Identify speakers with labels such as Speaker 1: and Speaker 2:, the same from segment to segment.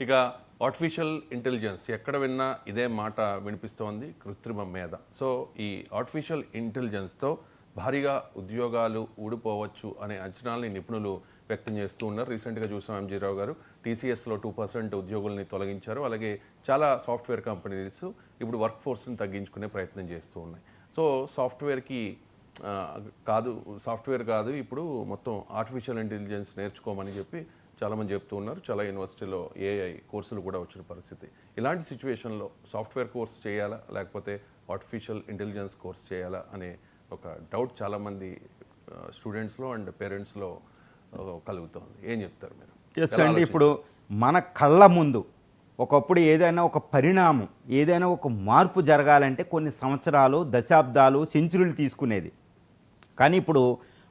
Speaker 1: ఇక artificial intelligence ఎక్కడ విన్నా ఇదే మాట వినిపిస్తోంది, కృత్రిమ మేధ. సో ఈ ఆర్టిఫిషియల్ ఇంటెలిజెన్స్తో భారీగా ఉద్యోగాలు ఊడిపోవచ్చు అనే అంచనాల్ని నిపుణులు వ్యక్తం చేస్తూ ఉన్నారు. రీసెంట్గా చూసాం ఎంజీ రావు గారు టీసీఎస్లో 2% ఉద్యోగుల్ని తొలగించారు. అలాగే చాలా సాఫ్ట్వేర్ కంపెనీస్ ఇప్పుడు వర్క్ ఫోర్స్ని తగ్గించుకునే ప్రయత్నం చేస్తూ ఉన్నాయి. సో సాఫ్ట్వేర్ కాదు ఇప్పుడు మొత్తం ఆర్టిఫిషియల్ ఇంటెలిజెన్స్ నేర్చుకోమని చెప్పి చాలామంది చెప్తూ ఉన్నారు. చాలా యూనివర్సిటీలో ఏఐ కోర్సులు కూడా వచ్చిన పరిస్థితి. ఇలాంటి సిచ్యువేషన్లో సాఫ్ట్వేర్ కోర్స్ చేయాలా లేకపోతే ఆర్టిఫిషియల్ ఇంటెలిజెన్స్ కోర్స్ చేయాలా అనే ఒక డౌట్ చాలామంది స్టూడెంట్స్లో అండ్ పేరెంట్స్లో కలుగుతుంది. ఏం చెప్తారు మీరు?
Speaker 2: ఎస్ అండి, ఇప్పుడు మన కళ్ళ ముందు ఒకప్పుడు ఏదైనా ఒక పరిణామం, ఏదైనా ఒక మార్పు జరగాలంటే కొన్ని సంవత్సరాలు, దశాబ్దాలు, సెంచురీలు తీసుకునేది. కానీ ఇప్పుడు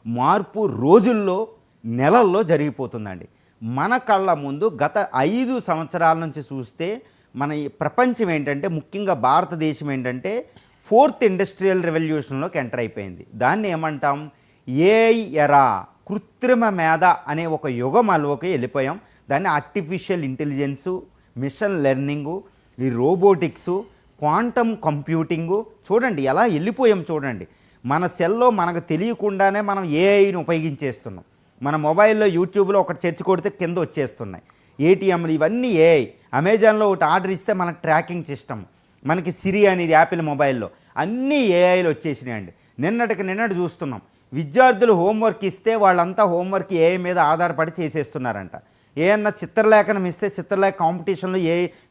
Speaker 2: మార్పు రోజుల్లో, నెలల్లో జరిగిపోతుందండి. మన కళ్ళ ముందు గత 5 సంవత్సరాల నుంచి చూస్తే మన ఈ ప్రపంచం ఏంటంటే, ముఖ్యంగా భారతదేశం ఏంటంటే 4th ఇండస్ట్రియల్ రెవల్యూషన్లోకి ఎంటర్ అయిపోయింది. దాన్ని ఏమంటాం? ఏఐ ఎరా, కృత్రిమ మేధ అనే ఒక యుగంలోకి వెళ్ళిపోయాం. దాన్ని ఆర్టిఫిషియల్ ఇంటెలిజెన్సు, మిషన్ లెర్నింగు, ఈ రోబోటిక్సు, క్వాంటమ్ కంప్యూటింగు, చూడండి ఎలా వెళ్ళిపోయాం. చూడండి, మన సెల్లో మనకు తెలియకుండానే మనం ఏఐని ఉపయోగించేస్తున్నాం. మన మొబైల్లో యూట్యూబ్లో ఒకటి సెర్చ్ కొడితే కింద వచ్చేస్తున్నాయి. ఏటీఎంలు ఇవన్నీ ఏఐ. అమెజాన్లో ఒకటి ఆర్డర్ ఇస్తే మనకు ట్రాకింగ్ సిస్టమ్, మనకి సిరి అనేది యాపిల్ మొబైల్లో అన్నీ ఏఐలు వచ్చేసినాయండి. నిన్నటి చూస్తున్నాం, విద్యార్థులు హోంవర్క్ ఇస్తే వాళ్ళంతా హోంవర్క్ ఏఐ మీద ఆధారపడి చేసేస్తున్నారంట. ఏమన్నా చిత్రలేఖనం ఇస్తే చిత్రలేఖ కాంపిటీషన్లో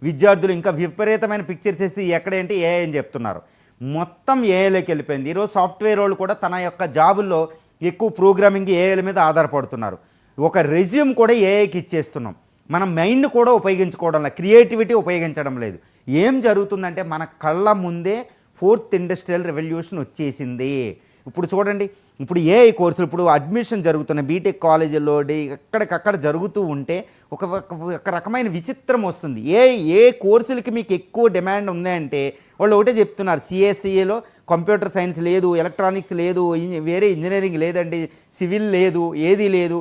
Speaker 2: విద్యార్థులు ఇంకా విపరీతమైన పిక్చర్స్ ఇస్తే ఎక్కడేంటి ఏఐ అని చెప్తున్నారు. మొత్తం ఏఐలోకి వెళ్ళిపోయింది. ఈరోజు సాఫ్ట్వేర్ వాళ్ళు కూడా తన యొక్క జాబుల్లో ఎక్కువ ప్రోగ్రామింగ్ ఏఐల మీద ఆధారపడుతున్నారు. ఒక రెజ్యూమ్ కూడా ఏఐకి ఇచ్చేస్తున్నాం. మన మైండ్ కూడా ఉపయోగించుకోవడం లేదు, క్రియేటివిటీ ఉపయోగించడం లేదు. ఏం జరుగుతుందంటే మన కళ్ళ ముందే 4th ఇండస్ట్రియల్ రెవల్యూషన్ వచ్చేసింది. ఇప్పుడు చూడండి, ఇప్పుడు ఏఐ కోర్సులు ఇప్పుడు అడ్మిషన్ జరుగుతున్నాయి బీటెక్ కాలేజీల్లో, ఎక్కడికక్కడ జరుగుతూ ఉంటే ఒక రకమైన విచిత్రం వస్తుంది. ఏ కోర్సులకి మీకు ఎక్కువ డిమాండ్ ఉంది అంటే వాళ్ళు ఒకటే చెప్తున్నారు, సిఎస్సిఏలో కంప్యూటర్ సైన్స్ లేదు, ఎలక్ట్రానిక్స్ లేదు, వేరే ఇంజనీరింగ్ లేదండి, సివిల్ లేదు, ఏది లేదు.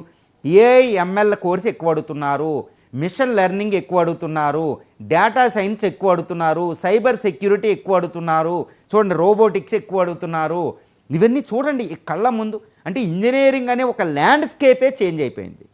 Speaker 2: ఏఐ ఎంఎల్ కోర్సు ఎక్కువ అడుగుతున్నారు, మిషన్ లెర్నింగ్ ఎక్కువ అడుగుతున్నారు, డేటా సైన్స్ ఎక్కువ అడుగుతున్నారు, సైబర్ సెక్యూరిటీ ఎక్కువ అడుగుతున్నారు, చూడండి రోబోటిక్స్ ఎక్కువ అడుగుతున్నారు. ఇవన్నీ చూడండి ఈ కళ్ళ ముందు. అంటే ఇంజనీరింగ్ అనే ఒక ల్యాండ్స్కేపే చేంజ్ అయిపోయింది.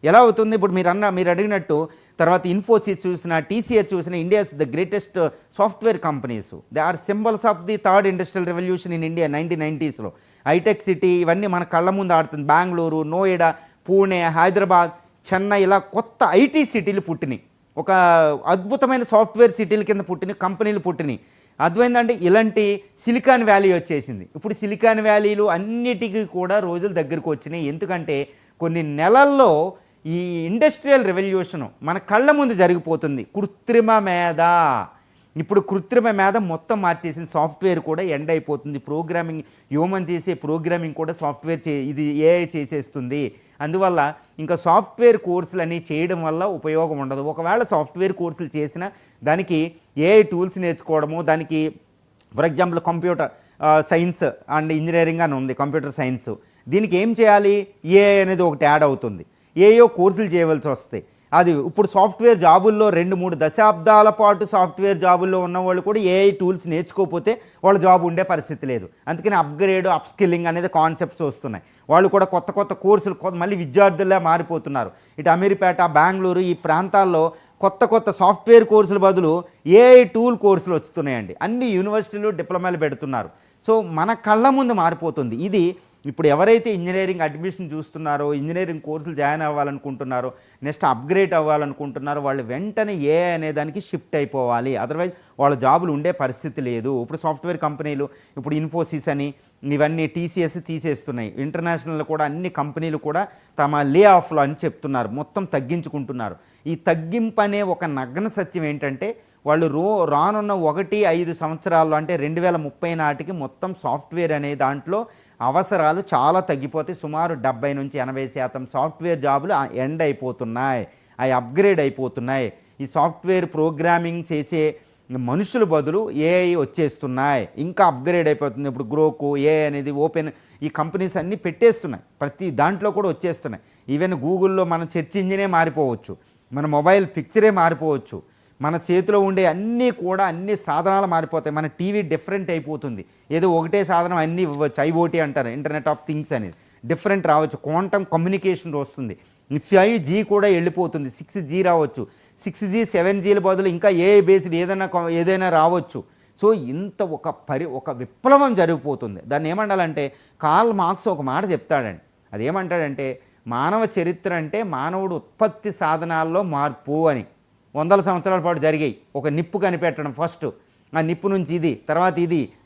Speaker 2: ఎలా అవుతుంది? ఇప్పుడు మీరు అడిగినట్టు తర్వాత ఇన్ఫోసిస్ చూసినా, టీసీఎస్ చూసినా, India's the greatest software companies. They are symbols of the 3rd industrial revolution in India 1990sలో. హైటెక్ సిటీ ఇవన్నీ మన కళ్ళ ముందు ఆడుతుంది. బెంగళూరు, నోయిడా, పూణే, హైదరాబాద్, చెన్నై, ఇలా కొత్త ఐటీ సిటీలు పుట్టినాయి. ఒక అద్భుతమైన సాఫ్ట్వేర్ సిటీల కింద పుట్టిన కంపెనీలు పుట్టినాయి. అర్థమైందంటే ఇలాంటి సిలికాన్ వ్యాలీ వచ్చేసింది. ఇప్పుడు సిలికాన్ వ్యాలీలు అన్నిటికీ కూడా రోజులు దగ్గరకు వచ్చినాయి. ఎందుకంటే కొన్ని నెలల్లో ఈ ఇండస్ట్రియల్ రెవల్యూషను మన కళ్ళ ముందు జరిగిపోతుంది. కృత్రిమ మేధ, ఇప్పుడు కృత్రిమ మేధ మొత్తం మార్చేసింది. సాఫ్ట్వేర్ కూడా ఎండ్ అయిపోతుంది. ప్రోగ్రామింగ్, హ్యూమన్ చేసే ప్రోగ్రామింగ్ కూడా సాఫ్ట్వేర్ ఇది ఏఐ చేసేస్తుంది. అందువల్ల ఇంకా సాఫ్ట్వేర్ కోర్సులు అనేవి చేయడం వల్ల ఉపయోగం ఉండదు. ఒకవేళ సాఫ్ట్వేర్ కోర్సులు చేసినా దానికి ఏఐ టూల్స్ నేర్చుకోవడము, దానికి for example computer science and engineering అని ఉంది, కంప్యూటర్ సైన్స్. దీనికి ఏం చేయాలి? ఏఐ అనేది ఒకటి యాడ్ అవుతుంది. ఏయో కోర్సులు చేయవలసి వస్తాయి. అది ఇప్పుడు సాఫ్ట్వేర్ జాబుల్లో 2-3 దశాబ్దాల పాటు సాఫ్ట్వేర్ జాబుల్లో ఉన్న వాళ్ళు కూడా ఏఐ టూల్స్ నేర్చుకోకపోతే వాళ్ళ జాబ్ ఉండే పరిస్థితి లేదు. అందుకని అప్గ్రేడ్, అప్స్కిల్లింగ్ అనేది కాన్సెప్ట్స్ వస్తున్నాయి. వాళ్ళు కూడా కొత్త కోర్సులు మళ్ళీ విద్యార్థులే మారిపోతున్నారు. ఇటు అమీర్పేట, బెంగళూరు ఈ ప్రాంతాల్లో కొత్త సాఫ్ట్వేర్ కోర్సుల బదులు ఏఐ టూల్ కోర్సులు వస్తున్నాయండి. అన్ని యూనివర్సిటీలు డిప్లొమాలు పెడుతున్నారు. సో మన కళ్ళ ముందు మారిపోతుంది ఇది. ఇప్పుడు ఎవరైతే ఇంజనీరింగ్ అడ్మిషన్ చూస్తున్నారో, ఇంజనీరింగ్ కోర్సులు జాయిన్ అవ్వాలనుకుంటున్నారో, నెక్స్ట్ అప్గ్రేడ్ అవ్వాలనుకుంటున్నారో, వాళ్ళు వెంటనే ఏఐ అనే దానికి షిఫ్ట్ అయిపోవాలి. అదర్వైజ్ వాళ్ళ జాబులు ఉండే పరిస్థితి లేదు. ఇప్పుడు సాఫ్ట్వేర్ కంపెనీలు, ఇప్పుడు ఇన్ఫోసిస్ అని ఇవన్నీ టీసీఎస్ తీసేస్తున్నాయి. ఇంటర్నేషనల్ కూడా అన్ని కంపెనీలు కూడా తమ లే ఆఫ్లో అని చెప్తున్నారు, మొత్తం తగ్గించుకుంటున్నారు. ఈ తగ్గింపు అనే ఒక నగ్న సత్యం ఏంటంటే వాళ్ళు రానున్న 1-5 సంవత్సరాల్లో అంటే 2030 నాటికి మొత్తం సాఫ్ట్వేర్ అనే దాంట్లో అవసరాలు చాలా తగ్గిపోతాయి. సుమారు 70-80% సాఫ్ట్వేర్ జాబులు ఎండ్ అయిపోతున్నాయి, అవి అప్గ్రేడ్ అయిపోతున్నాయి. ఈ సాఫ్ట్వేర్ ప్రోగ్రామింగ్ చేసే మనుషుల బదులు ఏఐ వచ్చేస్తున్నాయి, ఇంకా అప్గ్రేడ్ అయిపోతుంది. ఇప్పుడు గ్రోకు, ఏఐ అనేది ఓపెన్ ఈ కంపెనీస్ అన్నీ పెట్టేస్తున్నాయి, ప్రతి దాంట్లో కూడా వచ్చేస్తున్నాయి. ఈవెన్ గూగుల్లో మన సెర్చ్ ఇంజినే మారిపోవచ్చు. మన మొబైల్ పిక్చరే మారిపోవచ్చు, మన చేతిలో ఉండే అన్ని సాధనాలు మారిపోతాయి, మన టీవీ డిఫరెంట్ అయిపోతుంది, ఏదో ఒకటే సాధనం అన్నీ ఇవ్వచ్చు, ఐఓటీ అంటారు, ఇంటర్నెట్ ఆఫ్ థింగ్స్ అనేది డిఫరెంట్ రావచ్చు, క్వాంటమ్ కమ్యూనికేషన్ వస్తుంది, 5G కూడా వెళ్ళిపోతుంది, 6G రావచ్చు, 6G 7Gల బదులు ఇంకా ఏఐ బేస్డ్ ఏదైనా రావచ్చు. సో ఇంత ఒక విప్లవం జరిగిపోతుంది. దాన్ని ఏమంటారంటే కార్ల్ మార్క్స్ ఒక మాట చెప్తాడండి. అదేమంటాడంటే మానవ చరిత్ర అంటే మానవుడు ఉత్పత్తి సాధనాల్లో మార్పు అని. 100 సంవత్సరాల పాటు జరిగాయి. ఒక నిప్పు కనిపెట్టడం ఫస్ట్, ఆ నిప్పు నుంచి ఇది,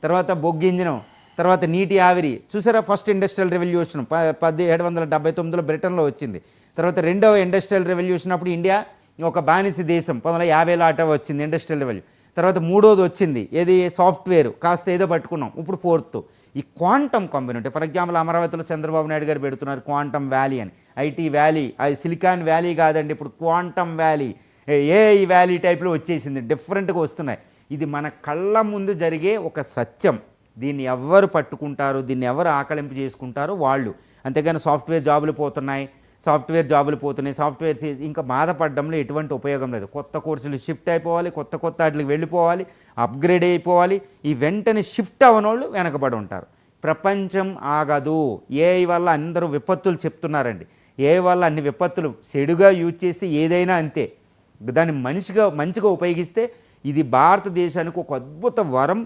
Speaker 2: తర్వాత బొగ్గు ఇంజనం, తర్వాత నీటి ఆవిరి. చూసారా ఫస్ట్ ఇండస్ట్రియల్ రెవల్యూషన్ 1779లో బ్రిటన్లో వచ్చింది. తర్వాత రెండవ ఇండస్ట్రియల్ రెవల్యూషన్ అప్పుడు ఇండియా ఒక బానిస దేశం 1950లో అట వచ్చింది ఇండస్ట్రియల్ రెవల్యూషన్. తర్వాత మూడోది వచ్చింది ఏది, సాఫ్ట్వేర్, కాస్త ఏదో పట్టుకున్నాం. ఇప్పుడు ఫోర్త్ ఈ క్వాంటమ్ కమ్యూనిటీ. ఫర్ ఎగ్జాంపుల్ అమరావతిలో చంద్రబాబు నాయుడు గారు పెడుతున్నారు క్వాంటమ్ వ్యాలీ అని, ఐటీ వ్యాలీ, అది సిలికాన్ వ్యాలీ కాదండి, ఇప్పుడు క్వాంటమ్ వ్యాలీ, ఏఐ వ్యాలీ టైప్లో వచ్చేసింది, డిఫరెంట్గా వస్తున్నాయి. ఇది మన కళ్ళ ముందు జరిగే ఒక సత్యం. దీన్ని ఎవరు పట్టుకుంటారు, దీన్ని ఎవరు ఆకలింపు చేసుకుంటారో వాళ్ళు. అంతేగాని సాఫ్ట్వేర్ జాబులు పోతున్నాయి, సాఫ్ట్వేర్ ఇంకా బాధపడడంలో ఎటువంటి ఉపయోగం లేదు. కొత్త కోర్సులు షిఫ్ట్ అయిపోవాలి, కొత్త వాటికి వెళ్ళిపోవాలి, అప్గ్రేడ్ అయిపోవాలి. ఈ వెంటనే షిఫ్ట్ అవ్వనోళ్ళు వెనకబడి ఉంటారు. ప్రపంచం ఆగదు. ఏఐ వల్ల అందరూ విపత్తులు చెప్తున్నారండి. ఏఐ వల్ల అన్ని విపత్తులు, చెడుగా యూజ్ చేస్తే ఏదైనా అంతే, దాన్ని మంచిగా ఉపయోగిస్తే ఇది భారతదేశానికి ఒక అద్భుత వరం.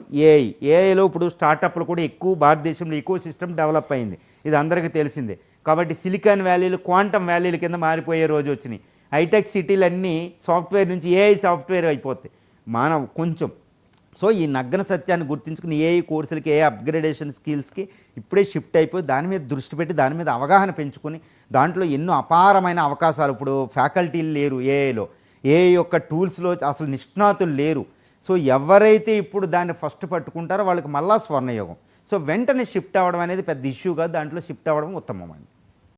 Speaker 2: ఏఐలో ఇప్పుడు స్టార్టప్లు కూడా ఎక్కువ, భారతదేశంలో ఎకో సిస్టమ్ డెవలప్ అయింది, ఇది అందరికీ తెలిసిందే. కాబట్టి సిలికాన్ వ్యాలీలు క్వాంటమ్ వ్యాలీల కింద మారిపోయే రోజు వచ్చినాయి. హైటెక్ సిటీలన్నీ సాఫ్ట్వేర్ నుంచి ఏఐ సాఫ్ట్వేర్ అయిపోతాయి. మనం కొంచెం ఈ నగ్న సత్యాన్ని గుర్తించుకుని ఏఐ కోర్సులకి, ఏఐ అప్గ్రేడేషన్ స్కిల్స్కి ఇప్పుడే షిఫ్ట్ అయిపోయి దాని మీద దృష్టి పెట్టి దాని మీద అవగాహన పెంచుకొని దాంట్లో ఎన్నో అపారమైన అవకాశాలు. ఇప్పుడు ఫ్యాకల్టీలు లేరు ఏఐలో, ఏఐ యొక్క టూల్స్లో అసలు నిష్ణాతులు లేరు. సో ఎవరైతే ఇప్పుడు దాన్ని ఫస్ట్ పట్టుకుంటారో వాళ్ళకి మళ్ళా స్వర్ణయోగం. సో వెంటనే షిఫ్ట్ అవ్వడం అనేది పెద్ద ఇష్యూ కాదు, దాంట్లో షిఫ్ట్ అవ్వడం ఉత్తమం అండి.